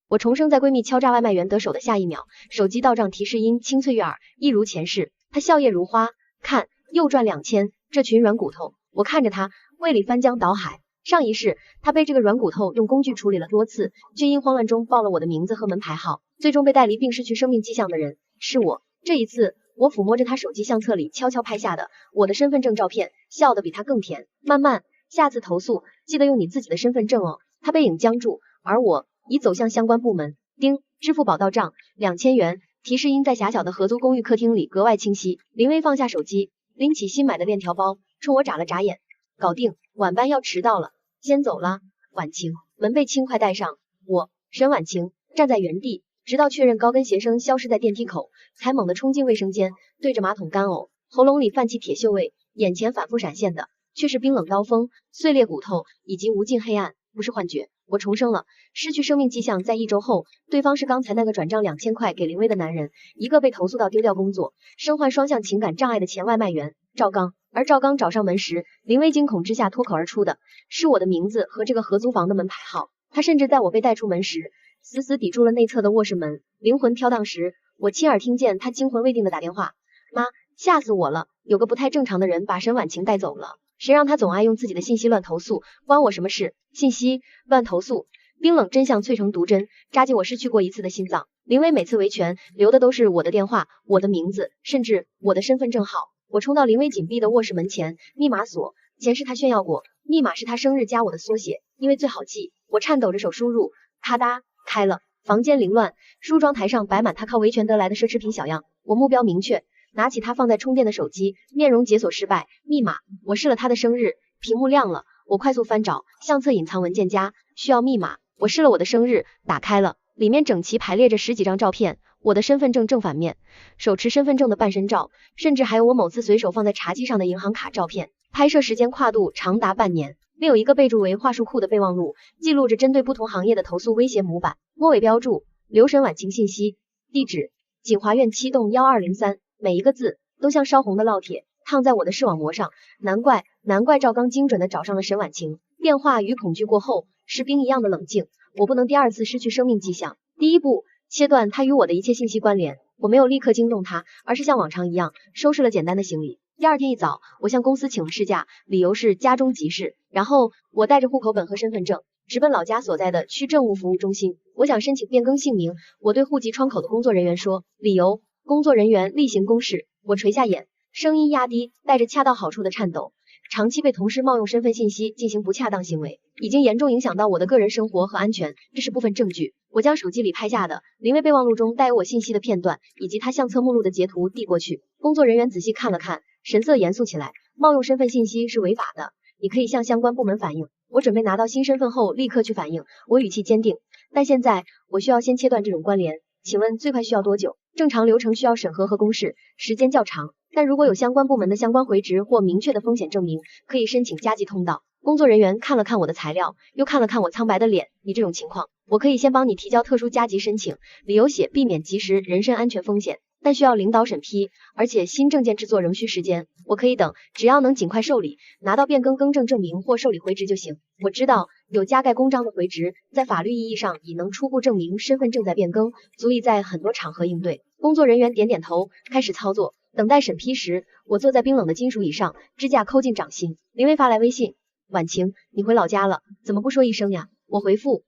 我重生在闺蜜敲诈外卖员得手的下一秒，手机到账提示音清脆悦耳，一如前世。她笑靥如花，看又赚2000，这群软骨头。我看着她，胃里翻江倒海。上一世，她被这个软骨头用工具处理了多次，却因慌乱中报了我的名字和门牌号，最终被带离并失去生命迹象的人是我。这一次，我抚摸着她手机相册里悄悄拍下的我的身份证照片，笑得比她更甜。慢慢，下次投诉记得用你自己的身份证哦。她背影僵住，而我已走向相关部门。叮，支付宝到账2000元。提示音在狭小的合租公寓客厅里格外清晰。林薇放下手机，拎起新买的链条包，冲我眨了眨眼。搞定，晚班要迟到了，先走了。婉晴，门被轻快带上。我沈婉晴站在原地，直到确认高跟鞋声消失在电梯口，才猛地冲进卫生间，对着马桶干呕，喉咙里泛起铁锈味，眼前反复闪现的却是冰冷刀锋、碎裂骨头以及无尽黑暗。不是幻觉，我重生了，失去生命迹象。在1周后，对方是刚才那个转账2000块给林薇的男人，一个被投诉到丢掉工作、身患双向情感障碍的前外卖员赵刚。而赵刚找上门时，林薇惊恐之下脱口而出的是我的名字和这个合租房的门牌号。他甚至在我被带出门时，死死抵住了内侧的卧室门。灵魂飘荡时，我亲耳听见他惊魂未定的打电话：妈，吓死我了，有个不太正常的人把沈婉晴带走了。谁让他总爱用自己的信息乱投诉，关我什么事？信息乱投诉，冰冷真相淬成毒针，扎进我失去过一次的心脏。林薇每次维权留的都是我的电话、我的名字，甚至我的身份证号。我冲到林薇紧闭的卧室门前，密码锁。前世他炫耀过，密码是他生日加我的缩写，因为最好记。我颤抖着手输入，咔嗒开了。房间凌乱，梳妆台上摆满他靠维权得来的奢侈品小样。我目标明确，拿起他放在充电的手机，面容解锁失败，密码。我试了他的生日，屏幕亮了，我快速翻找，相册隐藏文件夹，需要密码。我试了我的生日，打开了，里面整齐排列着10几张照片，我的身份证正反面，手持身份证的半身照，甚至还有我某次随手放在茶几上的银行卡照片。拍摄时间跨度长达半年，另有一个备注为话术库的备忘录，记录着针对不同行业的投诉威胁模板，末尾标注刘沈婉晴信息，地址锦华苑7栋1203，每一个字都像烧红的烙铁烫在我的视网膜上。难怪赵刚精准的找上了沈婉晴。变化与恐惧过后，是冰一样的冷静。我不能第二次失去生命迹象。第一步，切断他与我的一切信息关联。我没有立刻惊动他，而是像往常一样收拾了简单的行李。第二天一早，我向公司请了事假，理由是家中急事。然后我带着户口本和身份证，直奔老家所在的区政务服务中心。我想申请变更姓名。我对户籍窗口的工作人员说，理由工作人员例行公事。我垂下眼，声音压低，带着恰到好处的颤抖。长期被同事冒用身份信息进行不恰当行为，已经严重影响到我的个人生活和安全，这是部分证据。我将手机里拍下的林薇备忘录中带有我信息的片段以及他相册目录的截图递过去。工作人员仔细看了看，神色严肃起来。冒用身份信息是违法的，你可以向相关部门反映。我准备拿到新身份后立刻去反映，我语气坚定。但现在我需要先切断这种关联，请问最快需要多久？正常流程需要审核和公示，时间较长，但如果有相关部门的相关回执或明确的风险证明，可以申请加急通道。工作人员看了看我的材料，又看了看我苍白的脸，你这种情况，我可以先帮你提交特殊加急申请，理由写避免及时人身安全风险，但需要领导审批，而且新证件制作仍需时间。我可以等，只要能尽快受理，拿到变更更正证明或受理回执就行。我知道有加盖公章的回执，在法律意义上已能初步证明身份正在变更，足以在很多场合应对。工作人员点点头，开始操作。等待审批时，我坐在冰冷的金属椅上，指甲抠进掌心。林薇发来微信，婉晴，你回老家了，怎么不说一声呀？我回复，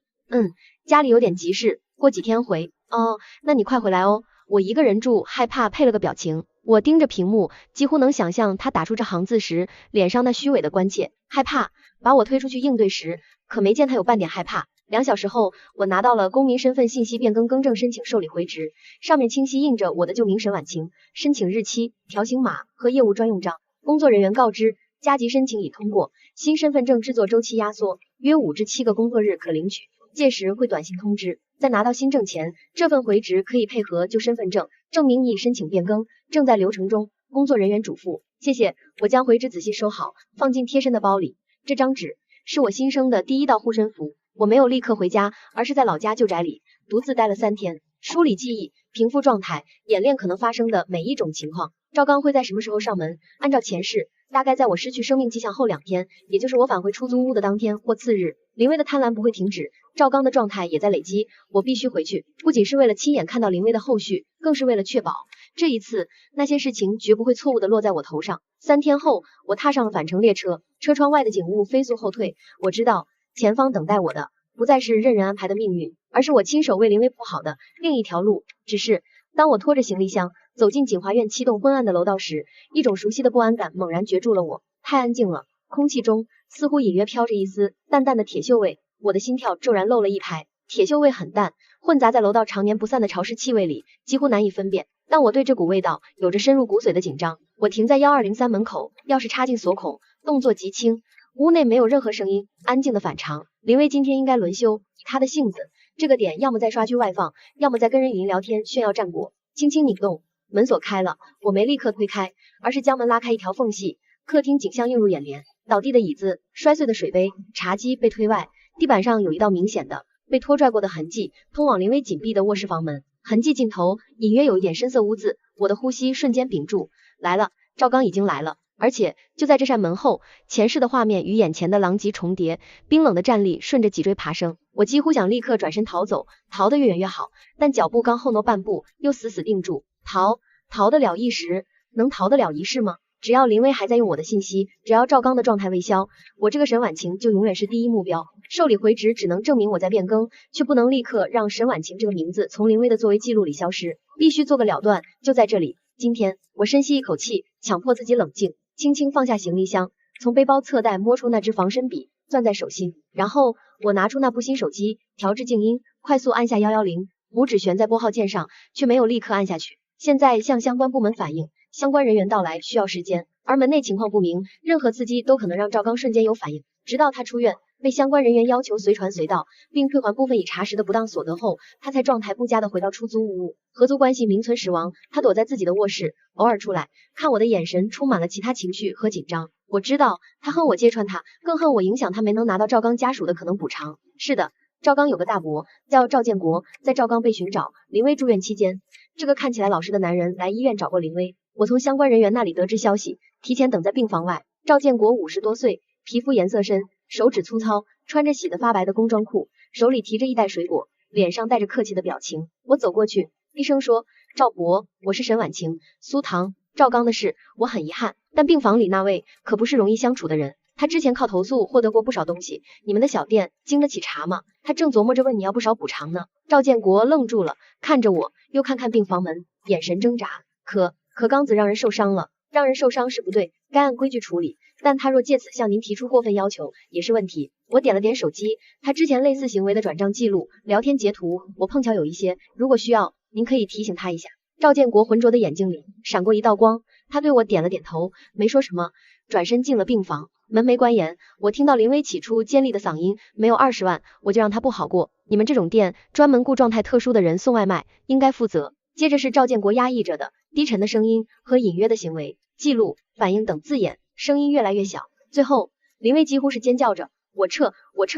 家里有点急事，过几天回。哦，那你快回来哦。我一个人住，害怕配了个表情。我盯着屏幕，几乎能想象他打出这行字时脸上那虚伪的关切。害怕，把我推出去应对时，可没见他有半点害怕。2小时后，我拿到了公民身份信息变更更正申请受理回执，上面清晰印着我的旧名沈婉晴，申请日期、条形码和业务专用章。工作人员告知，加急申请已通过，新身份证制作周期压缩，约5至7个工作日可领取，届时会短信通知。在拿到新证前，这份回执可以配合旧身份证，证明已申请变更，正在流程中。工作人员嘱咐，谢谢。我将回执仔细收好，放进贴身的包里。这张纸是我新生的第1道护身符。我没有立刻回家，而是在老家旧宅里独自待了3天，梳理记忆，平复状态，演练可能发生的每一种情况。赵刚会在什么时候上门？按照前世，大概在我失去生命迹象后2天，也就是我返回出租屋的当天或次日，林薇的贪婪不会停止，赵刚的状态也在累积，我必须回去，不仅是为了亲眼看到林薇的后续，更是为了确保这一次那些事情绝不会错误的落在我头上。3天后，我踏上了返程列车，车窗外的景物飞速后退，我知道前方等待我的不再是任人安排的命运，而是我亲手为林薇铺好的另一条路。只是当我拖着行李箱走进锦华苑7栋昏暗的楼道时，一种熟悉的不安感猛然攫住了我。太安静了，空气中似乎隐约飘着一丝淡淡的铁锈味，我的心跳骤然漏了一拍。铁锈味很淡，混杂在楼道常年不散的潮湿气味里，几乎难以分辨。但我对这股味道有着深入骨髓的紧张。我停在1203门口，钥匙插进锁孔，动作极轻。屋内没有任何声音，安静的反常。林薇今天应该轮休，以她的性子，这个点要么在刷剧外放，要么在跟人语音聊天炫耀战果。轻轻拧动，门锁开了，我没立刻推开，而是将门拉开一条缝隙。客厅景象映入眼帘，倒地的椅子，摔碎的水杯，茶几被推外，地板上有一道明显的被拖拽过的痕迹，通往林薇紧闭的卧室房门。痕迹尽头隐约有一点深色污渍，我的呼吸瞬间屏住。来了，赵刚已经来了，而且就在这扇门后，前世的画面与眼前的狼藉重叠，冰冷的战栗顺着脊椎爬升，我几乎想立刻转身逃走，逃得越远越好，但脚步刚后挪半步，又死死定住。逃得了一时，能逃得了一世吗？只要林薇还在用我的信息，只要赵刚的状态未消，我这个沈婉晴就永远是第一目标。受理回执只能证明我在变更，却不能立刻让沈婉晴这个名字从林薇的作为记录里消失，必须做个了断，就在这里。今天，我深吸一口气，强迫自己冷静，轻轻放下行李箱，从背包侧袋摸出那支防身笔，攥在手心，然后我拿出那部新手机，调至静音，快速按下110，拇指悬在拨号键上，却没有立刻按下去。现在向相关部门反映，相关人员到来需要时间，而门内情况不明，任何刺激都可能让赵刚瞬间有反应，直到他出院，被相关人员要求随传随到，并退还部分已查实的不当所得后，他才状态不佳的回到出租屋，合租关系名存实亡。他躲在自己的卧室，偶尔出来看我的眼神充满了其他情绪和紧张。我知道他恨我揭穿他，更恨我影响他没能拿到赵刚家属的可能补偿。是的，赵刚有个大伯叫赵建国，在赵刚被寻找、林薇住院期间，这个看起来老实的男人来医院找过林薇。我从相关人员那里得知消息，提前等在病房外。赵建国50多岁，皮肤颜色深，手指粗糙，穿着洗得发白的工装裤，手里提着一袋水果，脸上带着客气的表情。我走过去，低声说：“赵伯，我是沈婉晴，苏唐。赵刚的事，我很遗憾，但病房里那位可不是容易相处的人。他之前靠投诉获得过不少东西，你们的小店经得起查吗？”他正琢磨着问你要不少补偿呢。赵建国愣住了，看着我，又看看病房门，眼神挣扎。可刚子让人受伤了，让人受伤是不对，该按规矩处理。但他若借此向您提出过分要求，也是问题。我点了点手机，他之前类似行为的转账记录、聊天截图，我碰巧有一些，如果需要，您可以提醒他一下。赵建国浑浊的眼睛里闪过一道光，他对我点了点头，没说什么，转身进了病房。门没关严，我听到林薇起初尖利的嗓音，没有20万，我就让他不好过。你们这种店专门雇状态特殊的人送外卖，应该负责。接着是赵建国压抑着的低沉的声音和隐约的行为记录、反应等字眼，声音越来越小。最后，林薇几乎是尖叫着：“我撤，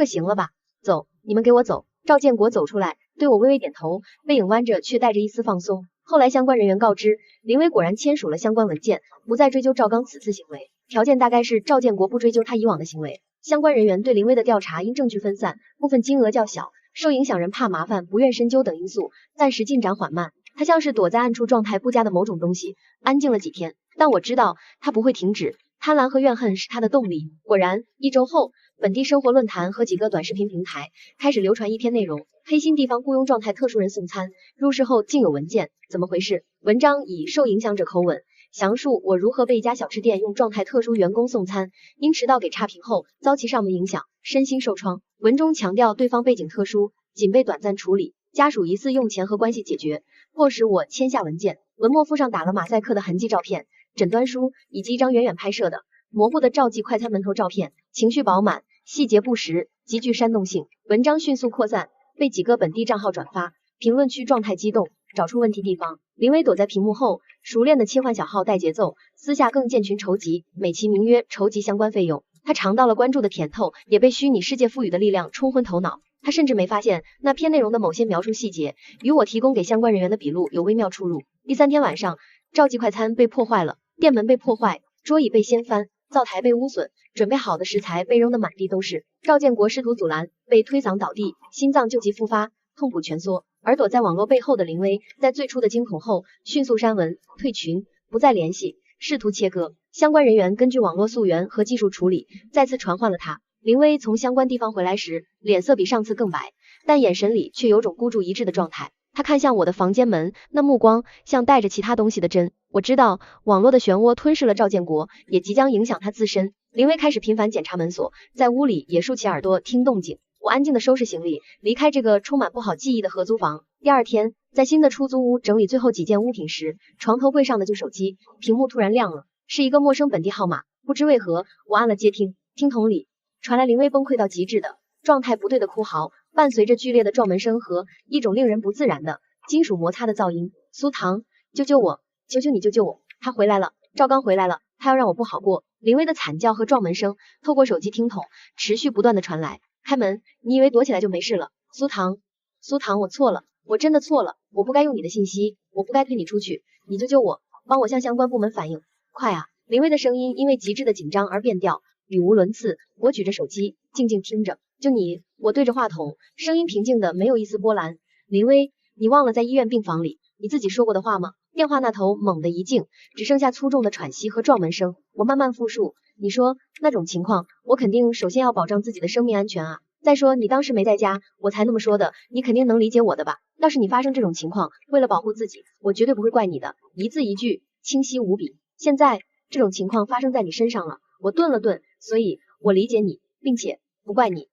行了吧？走，你们给我走！”赵建国走出来，对我微微点头，背影弯着，却带着一丝放松。后来相关人员告知，林薇果然签署了相关文件，不再追究赵刚此次行为，条件大概是赵建国不追究他以往的行为。相关人员对林薇的调查因证据分散，部分金额较小，受影响人怕麻烦，不愿深究等因素，暂时进展缓慢。他像是躲在暗处状态不佳的某种东西，安静了几天，但我知道他不会停止。贪婪和怨恨是他的动力。果然，1周后，本地生活论坛和几个短视频平台开始流传一篇内容：黑心地方雇佣状态特殊人送餐，入室后竟有文件，怎么回事？文章以受影响者口吻详述我如何被一家小吃店用状态特殊员工送餐，因迟到给差评后遭其上门影响，身心受创。文中强调对方背景特殊，仅被短暂处理，家属疑似用钱和关系解决，迫使我签下文件。文末附上打了马赛克的痕迹照片、诊断书以及一张远远拍摄的模糊的赵记快餐门头照片，情绪饱满，细节不实，极具煽动性。文章迅速扩散，被几个本地账号转发，评论区状态激动，找出问题地方。林薇躲在屏幕后，熟练的切换小号带节奏，私下更建群筹集，美其名曰筹集相关费用。他尝到了关注的甜透，也被虚拟世界赋予的力量冲昏头脑。他甚至没发现那篇内容的某些描述细节与我提供给相关人员的笔录有微妙出入。第3天晚上，赵记快餐被破坏了，店门被破坏，桌椅被掀翻，灶台被污损，准备好的食材被扔得满地都是。赵建国试图阻拦，被推搡倒地，心脏旧疾复发，痛苦蜷缩。而躲在网络背后的林薇，在最初的惊恐后，迅速删文、退群，不再联系，试图切割。相关人员根据网络溯源和技术处理，再次传唤了他。林薇从相关地方回来时，脸色比上次更白，但眼神里却有种孤注一掷的状态。他看向我的房间门，那目光像带着其他东西的针。我知道网络的漩涡吞噬了赵建国，也即将影响他自身。林薇开始频繁检查门锁，在屋里也竖起耳朵听动静。我安静的收拾行李，离开这个充满不好记忆的合租房。第二天，在新的出租屋整理最后几件物品时，床头柜上的旧手机屏幕突然亮了，是一个陌生本地号码。不知为何，我按了接听，听筒里传来林薇崩溃到极致的状态不对的哭嚎，伴随着剧烈的撞门声和一种令人不自然的金属摩擦的噪音。苏唐，救救我，求求你救救我，他回来了，赵刚回来了，他要让我不好过。林薇的惨叫和撞门声透过手机听筒持续不断的传来。开门，你以为躲起来就没事了？苏唐，苏唐，我错了，我真的错了，我不该用你的信息，我不该推你出去，你救救我，帮我向相关部门反映，快啊！林薇的声音因为极致的紧张而变调，语无伦次。我举着手机，静静听着。就你，我对着话筒，声音平静的没有一丝波澜。林薇，你忘了在医院病房里你自己说过的话吗？电话那头猛地一静，只剩下粗重的喘息和撞门声。我慢慢复述，你说那种情况，我肯定首先要保障自己的生命安全啊。再说你当时没在家，我才那么说的，你肯定能理解我的吧？要是你发生这种情况，为了保护自己，我绝对不会怪你的，一字一句清晰无比。现在这种情况发生在你身上了，我顿了顿，所以我理解你，并且不怪你。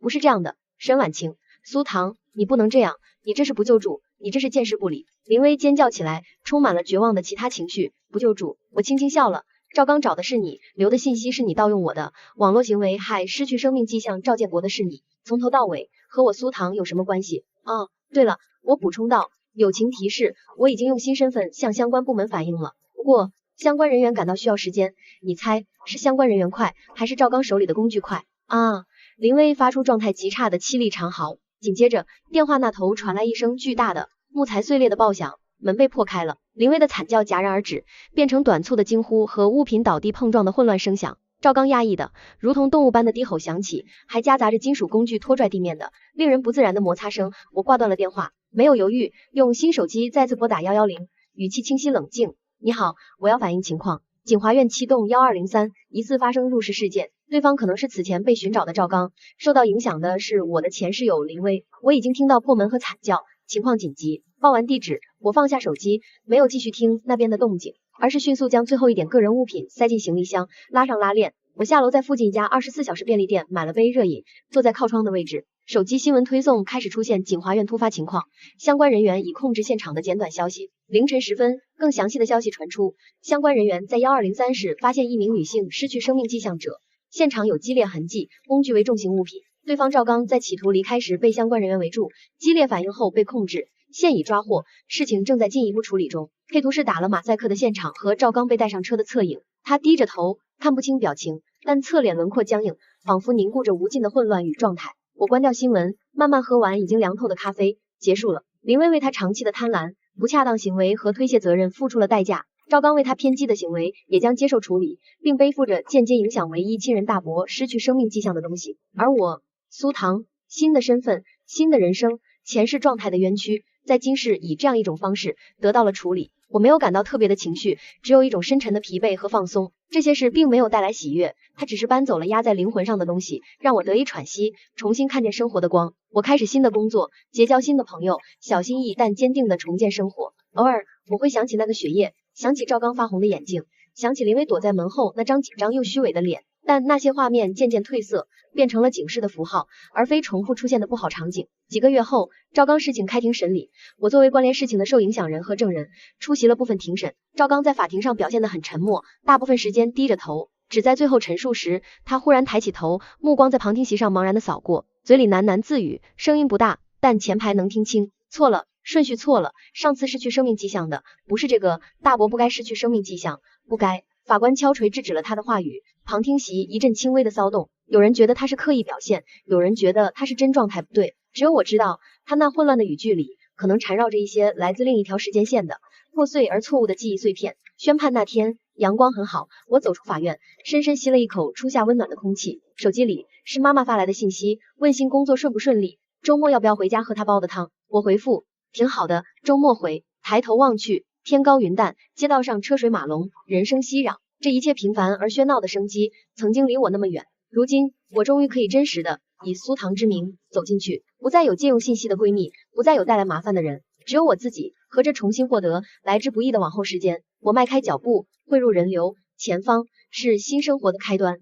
不是这样的，沈婉晴，苏唐，你不能这样，你这是不救助，你这是见势不理。林薇尖叫起来，充满了绝望的其他情绪。不救助，我轻轻笑了。赵刚找的是你，留的信息是你盗用我的，网络行为害失去生命迹象赵建国的是你，从头到尾和我苏唐有什么关系？哦，对了，我补充道，友情提示，我已经用新身份向相关部门反映了，不过相关人员赶到需要时间，你猜是相关人员快，还是赵刚手里的工具快？啊！林薇发出状态极差的凄厉长嚎，紧接着电话那头传来一声巨大的木材碎裂的爆响，门被破开了。林薇的惨叫戛然而止，变成短促的惊呼和物品倒地碰撞的混乱声响。赵刚压抑的如同动物般的低吼响起，还夹杂着金属工具拖拽地面的令人不自然的摩擦声。我挂断了电话，没有犹豫，用新手机再次拨打110，语气清晰冷静。你好，我要反映情况，景华苑7栋1203疑似发生入室事件，对方可能是此前被寻找的赵刚，受到影响的是我的前室友林薇。我已经听到破门和惨叫，情况紧急。报完地址，我放下手机，没有继续听那边的动静，而是迅速将最后一点个人物品塞进行李箱，拉上拉链。我下楼在附近一家24小时便利店买了杯热饮，坐在靠窗的位置。手机新闻推送开始出现景华苑突发情况，相关人员已控制现场的简短消息。凌晨时分，更详细的消息传出，相关人员在1203室发现一名女性失去生命迹象者，现场有激烈痕迹，工具为重型物品。对方赵刚在企图离开时被相关人员围住，激烈反应后被控制，现已抓获，事情正在进一步处理中。配图是打了马赛克的现场和赵刚被带上车的侧影，他低着头，看不清表情，但侧脸轮廓僵硬，仿佛凝固着无尽的混乱与状态。我关掉新闻，慢慢喝完已经凉透的咖啡，结束了。林薇为他长期的贪婪、不恰当行为和推卸责任付出了代价，赵刚为他偏激的行为也将接受处理，并背负着间接影响唯一亲人大伯失去生命迹象的东西。而我，苏唐，新的身份，新的人生，前世状态的冤屈，在今世以这样一种方式得到了处理。我没有感到特别的情绪，只有一种深沉的疲惫和放松。这些事并没有带来喜悦，它只是搬走了压在灵魂上的东西，让我得以喘息，重新看见生活的光。我开始新的工作，结交新的朋友，小心翼翼但坚定地重建生活。偶尔我会想起那个雪夜，想起赵刚发红的眼睛，想起林薇躲在门后那张紧张又虚伪的脸，但那些画面渐渐褪色，变成了警示的符号，而非重复出现的不好场景。几个月后，赵刚事情开庭审理，我作为关联事情的受影响人和证人，出席了部分庭审。赵刚在法庭上表现得很沉默，大部分时间低着头，只在最后陈述时，他忽然抬起头，目光在旁听席上茫然地扫过，嘴里喃喃自语，声音不大，但前排能听清。错了，顺序错了，上次失去生命迹象的不是这个，大伯不该失去生命迹象，不该。法官敲锤制止了他的话语，旁听席一阵轻微的骚动，有人觉得他是刻意表现，有人觉得他是真状态不对，只有我知道，他那混乱的语句里可能缠绕着一些来自另一条时间线的破碎而错误的记忆碎片。宣判那天，阳光很好，我走出法院，深深吸了一口初夏温暖的空气。手机里是妈妈发来的信息，问心工作顺不顺利，周末要不要回家喝她煲的汤。我回复挺好的，周末回。抬头望去，天高云淡，街道上车水马龙，人声熙攘，这一切平凡而喧闹的生机，曾经离我那么远，如今我终于可以真实的以苏唐之名走进去，不再有借用信息的闺蜜，不再有带来麻烦的人，只有我自己和这重新获得来之不易的往后时间。我迈开脚步，汇入人流，前方是新生活的开端。